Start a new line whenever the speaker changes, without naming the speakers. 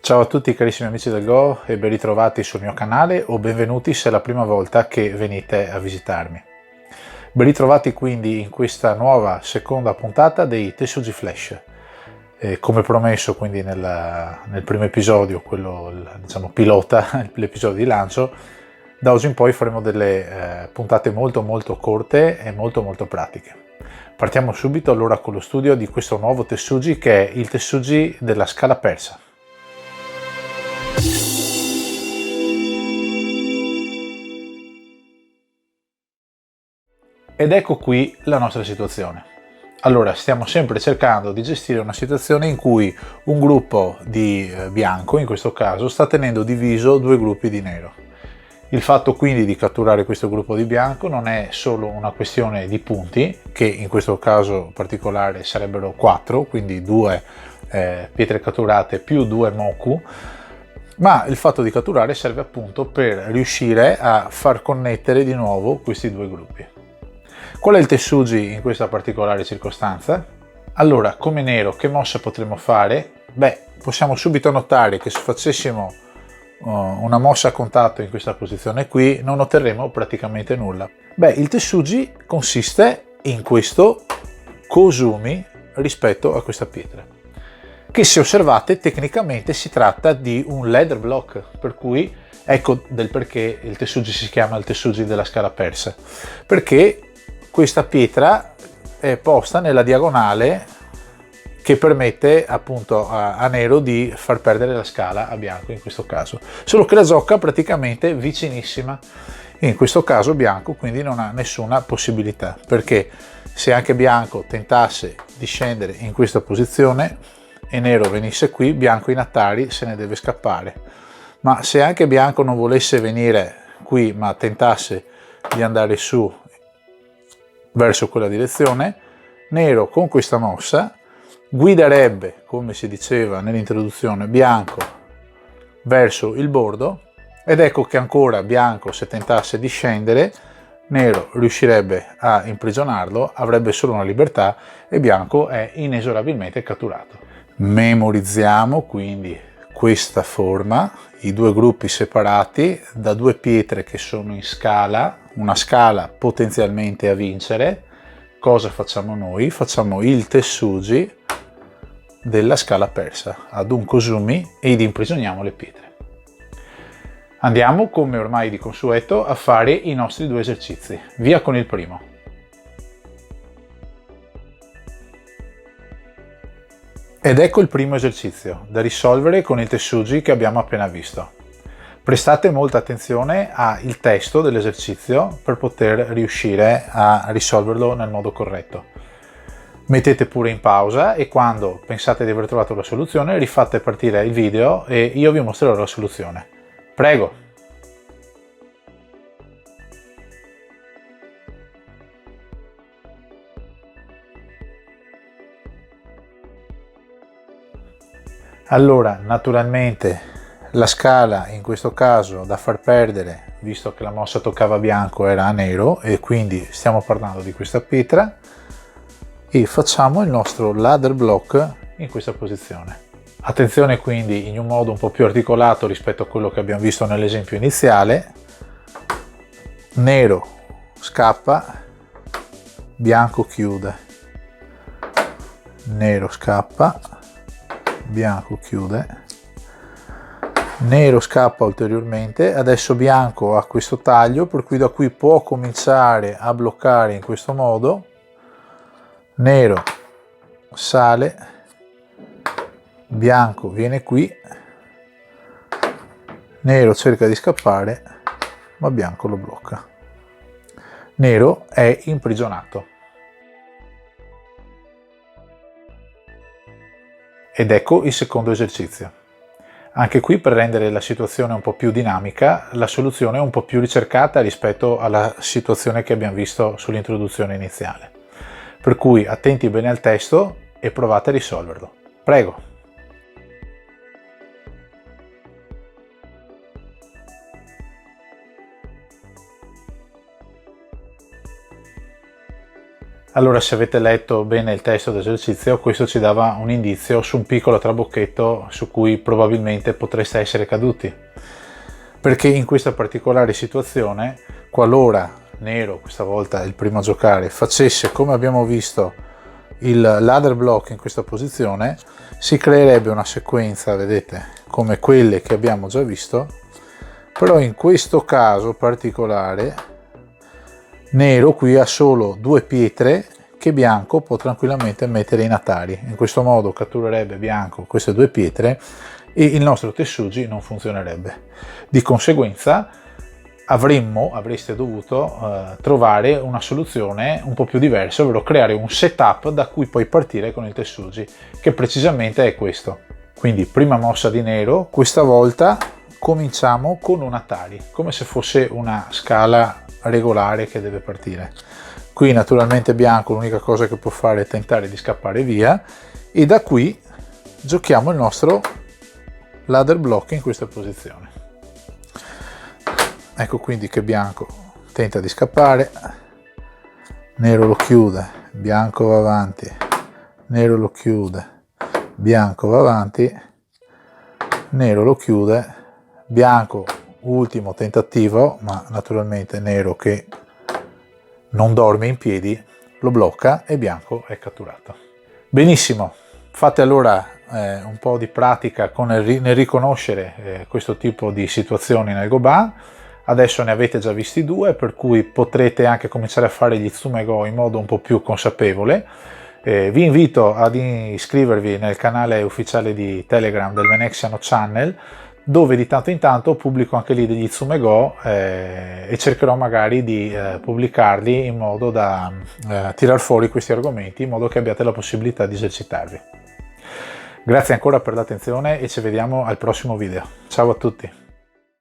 Ciao a tutti carissimi amici del Go e ben ritrovati sul mio canale o benvenuti se è la prima volta che venite a visitarmi. Ben ritrovati quindi in questa nuova seconda puntata dei Tessugi Flash. Come promesso quindi nel primo episodio, quello diciamo pilota, l'episodio di lancio, da oggi in poi faremo delle puntate molto corte e molto pratiche. Partiamo subito allora con lo studio di questo nuovo Tessugi che è il Tessugi della scala persa. Ed ecco qui la nostra situazione. Allora, stiamo sempre cercando di gestire una situazione in cui un gruppo di bianco, in questo caso, sta tenendo diviso due gruppi di nero. Il fatto quindi di catturare questo gruppo di bianco non è solo una questione di punti, che in questo caso particolare sarebbero 4, quindi 2 pietre catturate più 2 moku, ma il fatto di catturare serve appunto per riuscire a far connettere di nuovo questi due gruppi. Qual è il Tessugi in questa particolare circostanza? Allora, come nero, che mossa potremmo fare? Beh, possiamo subito notare che se facessimo una mossa a contatto in questa posizione qui, non otterremo praticamente nulla. Beh, il Tessugi consiste in questo Kozumi rispetto a questa pietra, che se osservate tecnicamente si tratta di un ladder block, per cui ecco del perché il Tessugi si chiama il Tessugi della scala persa, perché questa pietra è posta nella diagonale che permette appunto a nero di far perdere la scala a bianco in questo caso, solo che la zocca praticamente vicinissima. In questo caso bianco quindi non ha nessuna possibilità, perché se anche bianco tentasse di scendere in questa posizione e nero venisse qui, bianco in attari se ne deve scappare. Ma se anche bianco non volesse venire qui ma tentasse di andare su verso quella direzione, nero con questa mossa guiderebbe, come si diceva nell'introduzione, bianco verso il bordo, ed ecco che ancora bianco, se tentasse di scendere, nero riuscirebbe a imprigionarlo, avrebbe solo una libertà e bianco è inesorabilmente catturato. Memorizziamo quindi questa forma, i due gruppi separati da due pietre che sono in scala, una scala potenzialmente a vincere. Cosa facciamo noi? Facciamo il Tessugi della scala persa ad un Kozumi ed imprigioniamo le pietre. Andiamo, come ormai di consueto, a fare i nostri due esercizi. Via con il primo. Ed ecco il primo esercizio da risolvere con il Tessugi che abbiamo appena visto. Prestate molta attenzione al testo dell'esercizio per poter riuscire a risolverlo nel modo corretto. Mettete pure in pausa e quando pensate di aver trovato la soluzione rifate partire il video e io vi mostrerò la soluzione. Prego! Allora, naturalmente la scala in questo caso da far perdere, visto che la mossa toccava bianco, era a nero e quindi stiamo parlando di questa pietra, e facciamo il nostro ladder block in questa posizione. Attenzione quindi in un modo un po' più articolato rispetto a quello che abbiamo visto nell'esempio iniziale. Nero scappa, bianco chiude, nero scappa, bianco chiude, nero scappa ulteriormente, adesso bianco ha questo taglio per cui da qui può cominciare a bloccare in questo modo, nero sale, bianco viene qui, nero cerca di scappare ma bianco lo blocca, nero è imprigionato. Ed ecco il secondo esercizio. Anche qui, per rendere la situazione un po' più dinamica, la soluzione è un po' più ricercata rispetto alla situazione che abbiamo visto sull'introduzione iniziale. Per cui attenti bene al testo e provate a risolverlo. Prego! Allora, se avete letto bene il testo d'esercizio, questo ci dava un indizio su un piccolo trabocchetto su cui probabilmente potreste essere caduti. Perché in questa particolare situazione, qualora nero, questa volta il primo a giocare, facesse come abbiamo visto il ladder block in questa posizione, si creerebbe una sequenza, vedete, come quelle che abbiamo già visto, però in questo caso particolare nero qui ha solo due pietre che bianco può tranquillamente mettere in atari. In questo modo catturerebbe bianco queste due pietre e il nostro Tessuji non funzionerebbe. Di conseguenza avreste dovuto trovare una soluzione un po' più diversa, ovvero creare un setup da cui poi partire con il Tessuji, che precisamente è questo. Quindi prima mossa di nero, questa volta cominciamo con un atari, come se fosse una scala regolare che deve partire. Qui naturalmente bianco l'unica cosa che può fare è tentare di scappare via e da qui giochiamo il nostro ladder block in questa posizione. Ecco quindi che bianco tenta di scappare, nero lo chiude, bianco va avanti, nero lo chiude, bianco va avanti, nero lo chiude, bianco ultimo tentativo, ma naturalmente nero che non dorme in piedi lo blocca e bianco è catturato. Benissimo, fate allora un po' di pratica nel riconoscere questo tipo di situazioni nel Goban. Adesso ne avete già visti due, per cui potrete anche cominciare a fare gli Tsume-go in modo un po' più consapevole. Vi invito ad iscrivervi nel canale ufficiale di Telegram del Venexiano Channel, dove di tanto in tanto pubblico anche lì degli Tsume-go e cercherò magari di pubblicarli in modo da tirar fuori questi argomenti, in modo che abbiate la possibilità di esercitarvi. Grazie ancora per l'attenzione e ci vediamo al prossimo video. Ciao a tutti!